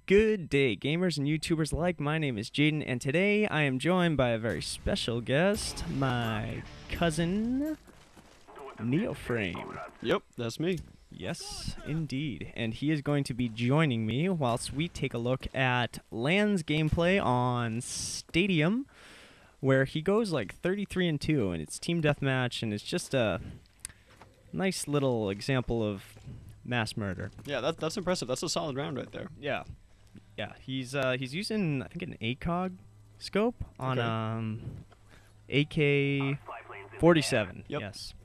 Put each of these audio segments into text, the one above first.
Good day, gamers and YouTubers alike. My name is JaDeN, and today I am joined by a very special guest, my cousin, NeoFrame. Yep, that's me. Yes, indeed. And he is going to be joining me whilst we take a look at Land's gameplay on Stadium, where he goes like 33-2, and it's team deathmatch, and it's just a nice little example of mass murder. Yeah, that's impressive. That's a solid round right there. Yeah. Yeah, he's using, I think, an ACOG scope on AK-47. Yep. Yes.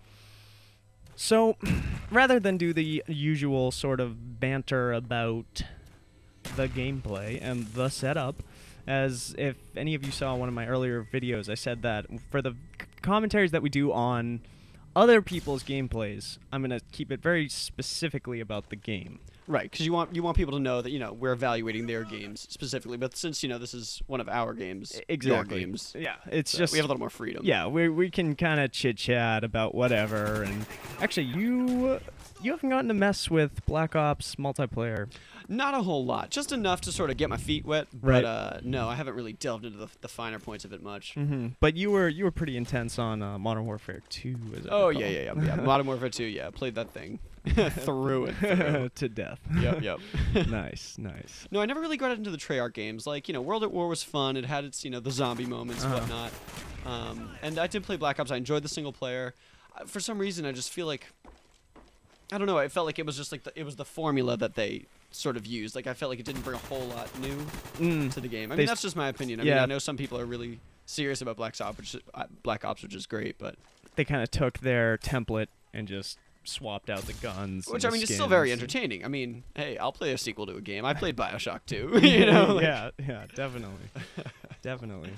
So, rather than do the usual sort of banter about the gameplay and the setup, as if any of you saw one of my earlier videos, I said that for the commentaries that we do on other people's gameplays, I'm going to keep it very specifically about the game. Right, because you want people to know that we're evaluating their games specifically. But since this is one of our games, exactly. your games, yeah, it's so just we have a little more freedom. Yeah, we can kind of chit chat about whatever. And actually, you haven't gotten to mess with Black Ops multiplayer. Not a whole lot, just enough to sort of get my feet wet. Right. But no, I haven't really delved into the finer points of it much. Mm-hmm. But you were pretty intense on Modern Warfare 2. Oh yeah. Modern Warfare 2. Yeah, played that thing through it to death. Yep. Nice. No, I never really got into the Treyarch games. Like, World at War was fun. It had its, the zombie moments and whatnot. And I did play Black Ops. I enjoyed the single player. For some reason, I just feel like, I don't know. I felt like it was just like it was the formula that they sort of used. Like, I felt like it didn't bring a whole lot new to the game. I mean, that's just my opinion. I mean, I know some people are really serious about Black Ops, which is great, but they kind of took their template and just swapped out the guns. Which, I mean, it's still very entertaining. I mean, hey, I'll play a sequel to a game. I played BioShock 2, Like, yeah, definitely. Definitely.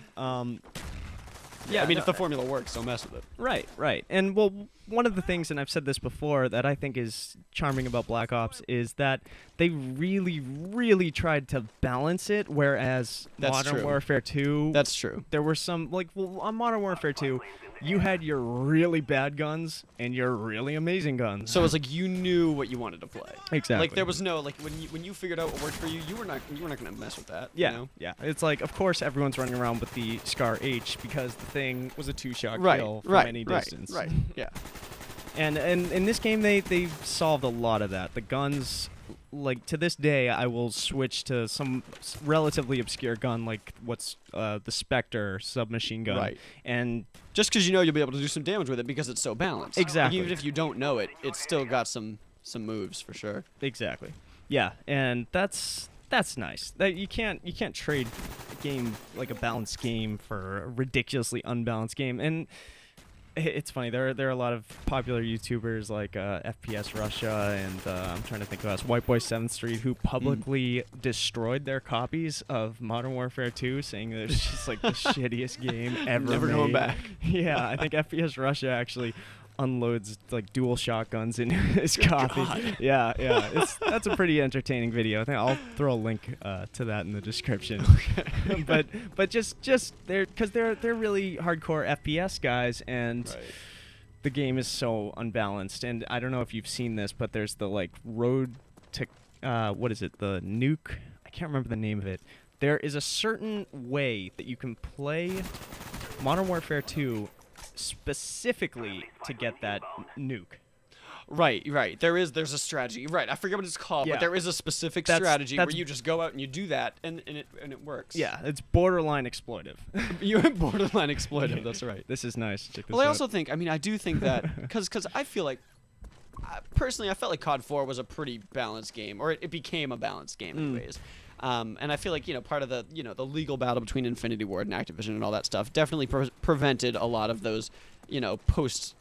Yeah, I mean, if the formula works, don't mess with it. Right. And, well, one of the things, and I've said this before, that I think is charming about Black Ops is that they really, really tried to balance it, whereas Modern Warfare 2... That's true. There were some, like, well, on Modern Warfare 2, you had your really bad guns and your really amazing guns. So it was like you knew what you wanted to play. Exactly. Like, there was no, like, when you figured out what worked for you, you were not going to mess with that. Yeah, yeah. It's like, of course, everyone's running around with the Scar H because the thing was a two-shot kill from any distance. Right, yeah. And in this game, they solved a lot of that. The guns, like, to this day, I will switch to some relatively obscure gun, like what's the Spectre submachine gun. Right. And just because you'll be able to do some damage with it because it's so balanced. Exactly. Like, even if you don't know it, it's still got some moves for sure. Exactly. Yeah, and that's nice. That you can't trade a game like a balanced game for a ridiculously unbalanced game. And it's funny. There are a lot of popular YouTubers like FPSRussia and I'm trying to think of us, WhiteBoy7thSt, who publicly destroyed their copies of Modern Warfare 2, saying that it's just like the shittiest game ever. Never going back. Yeah, I think FPSRussia actually unloads like dual shotguns in his copy. God. Yeah. That's a pretty entertaining video. I think I'll throw a link to that in the description. Okay. but just because they're really hardcore FPS guys, and the game is so unbalanced. And I don't know if you've seen this, but there's the like road to what is it? The nuke. I can't remember the name of it. There is a certain way that you can play Modern Warfare 2 specifically to get that nuke. Right. There's a strategy. Right. I forget what it's called, but there is a specific strategy where you just go out and you do that, and it works. Yeah, it's borderline exploitive. You're borderline exploitive. That's right. This is nice. Check this I out. also think, I do think that because I feel like personally, I felt like COD 4 was a pretty balanced game, or it became a balanced game anyways. And I feel like, part of the, the legal battle between Infinity Ward and Activision and all that stuff definitely prevented a lot of those, post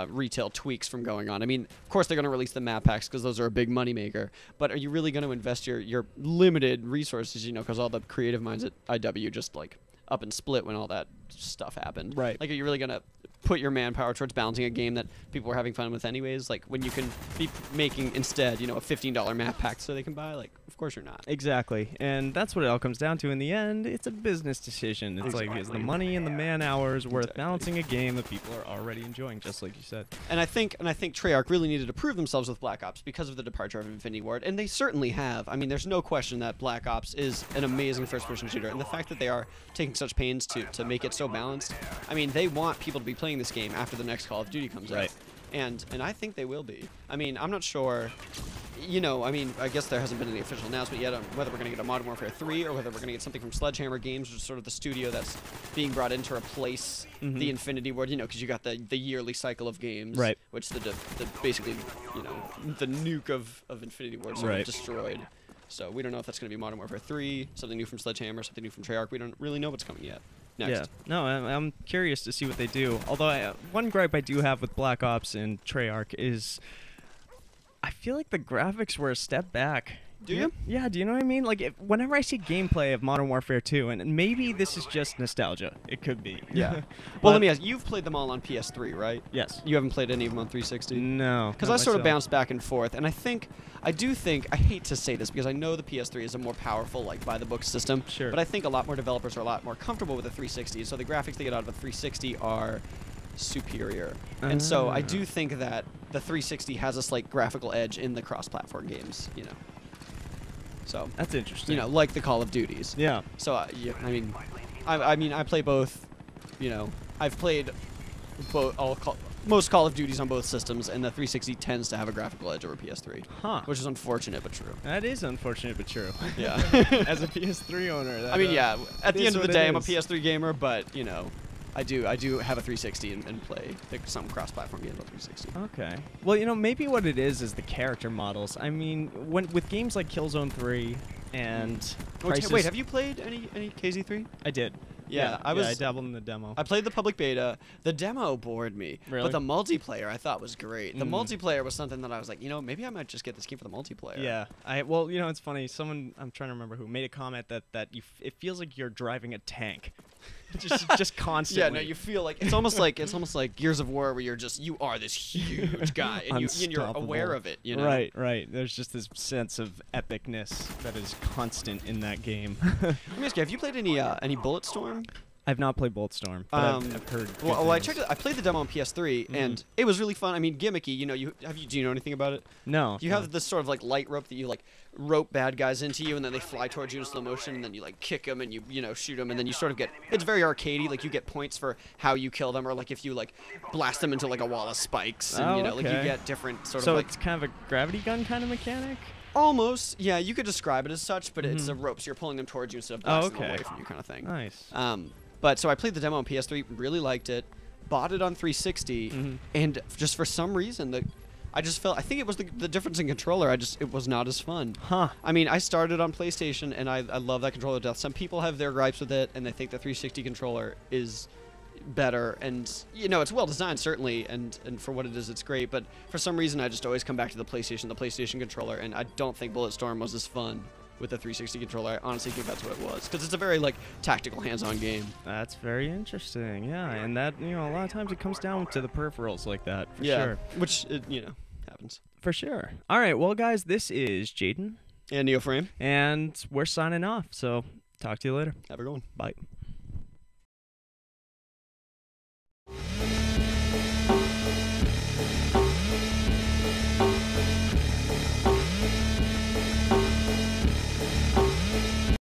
retail tweaks from going on. I mean, of course they're going to release the map packs because those are a big moneymaker, but are you really going to invest your limited resources, because all the creative minds at IW just like up and split when all that stuff happened. Right. Like, are you really going to put your manpower towards balancing a game that people were having fun with anyways? Like, when you can be making instead, a $15 map pack so they can buy, like, Of course you're not. Exactly, and that's what it all comes down to. In the end, it's a business decision. It's like, is the money and the man hours worth balancing a game that people are already enjoying, just like you said. And I think Treyarch really needed to prove themselves with Black Ops because of the departure of Infinity Ward, and they certainly have. I mean, there's no question that Black Ops is an amazing first-person shooter, and the fact that they are taking such pains to make it so balanced. I mean, they want people to be playing this game after the next Call of Duty comes out. And I think they will be. I mean, I'm not sure. You know, I mean, I guess there hasn't been any official announcement yet on whether we're going to get a Modern Warfare 3 or whether we're going to get something from Sledgehammer Games, which is sort of the studio that's being brought in to replace the Infinity Ward, you know, because you got the yearly cycle of games, which the basically, you know, the nuke of Infinity Ward sort of destroyed. So we don't know if that's going to be Modern Warfare 3, something new from Sledgehammer, something new from Treyarch. We don't really know what's coming yet. Next. Yeah, no, I'm curious to see what they do. Although one gripe I do have with Black Ops and Treyarch is I feel like the graphics were a step back. Do you? Yeah, do you know what I mean? Like, whenever I see gameplay of Modern Warfare 2, and maybe this is just nostalgia. It could be. Yeah. Well, let me ask, you've played them all on PS3, right? Yes. You haven't played any of them on 360? No. Because I sort of bounced back and forth, and I hate to say this because I know the PS3 is a more powerful, like, by-the-book system. Sure. But I think a lot more developers are a lot more comfortable with the 360, so the graphics they get out of the 360 are superior. And so I do think that the 360 has a slight graphical edge in the cross-platform games, you know. So that's interesting. You know, like the Call of Duties. Yeah. So yeah, I mean, I play both. You know, I've played most Call of Duties on both systems, and the 360 tends to have a graphical edge over PS3. Which is unfortunate but true. That is unfortunate but true. Yeah. As a PS3 owner. I mean, yeah. At the end of the day, I'm a PS3 gamer, but you know. I do have a 360 and play some cross-platform games on 360. Okay. Well, you know, maybe what it is the character models. I mean, with games like Killzone 3 and wait, have you played any KZ3? I did. Yeah, I dabbled in the demo. I played the public beta. The demo bored me. Really? But the multiplayer I thought was great. The multiplayer was something that I was like, you know, maybe I might just get this game for the multiplayer. Yeah. Well, you know, it's funny. Someone, I'm trying to remember who, made a comment that it feels like you're driving a tank. just constantly. Yeah, no, you feel like it's almost like Gears of War, where you are this huge guy and you're aware of it. You know? Right. There's just this sense of epicness that is constant in that game. Let me ask you: have you played any Bulletstorm? I've not played Bulletstorm, but I've heard. Well, I checked it. I played the demo on PS3, and it was really fun. I mean, gimmicky. You know, do you know anything about it? No. You have this sort of like light rope that you like rope bad guys into you, and then they fly towards you in slow motion, and then you like kick them and you know shoot them, and then you sort of get. It's very arcadey. Like you get points for how you kill them, or like if you like blast them into like a wall of spikes, and you know, like you get different sort of. So like, it's kind of a gravity gun kind of mechanic. Almost, yeah. You could describe it as such, but it's a rope, so you're pulling them towards you instead of blasting them away from you, kind of thing. Nice. But so I played the demo on PS3, really liked it, bought it on 360, and just for some reason, I just felt, I think it was the difference in controller. It was not as fun. I mean, I started on PlayStation, and I love that controller to death. Some people have their gripes with it, and they think the 360 controller is better, and you know, it's well designed certainly, and for what it is, it's great. But for some reason, I just always come back to the PlayStation controller, and I don't think Bulletstorm was as fun with the 360 controller. I honestly think that's what it was, because it's a very like tactical, hands-on game. That's very interesting. Yeah, and that, you know, a lot of times it comes down to the peripherals like that. For yeah, sure. Which you know happens for sure. All right, well, guys, this is JaDeN and NeoFrame, and we're signing off. So talk to you later. Have a good one. Bye.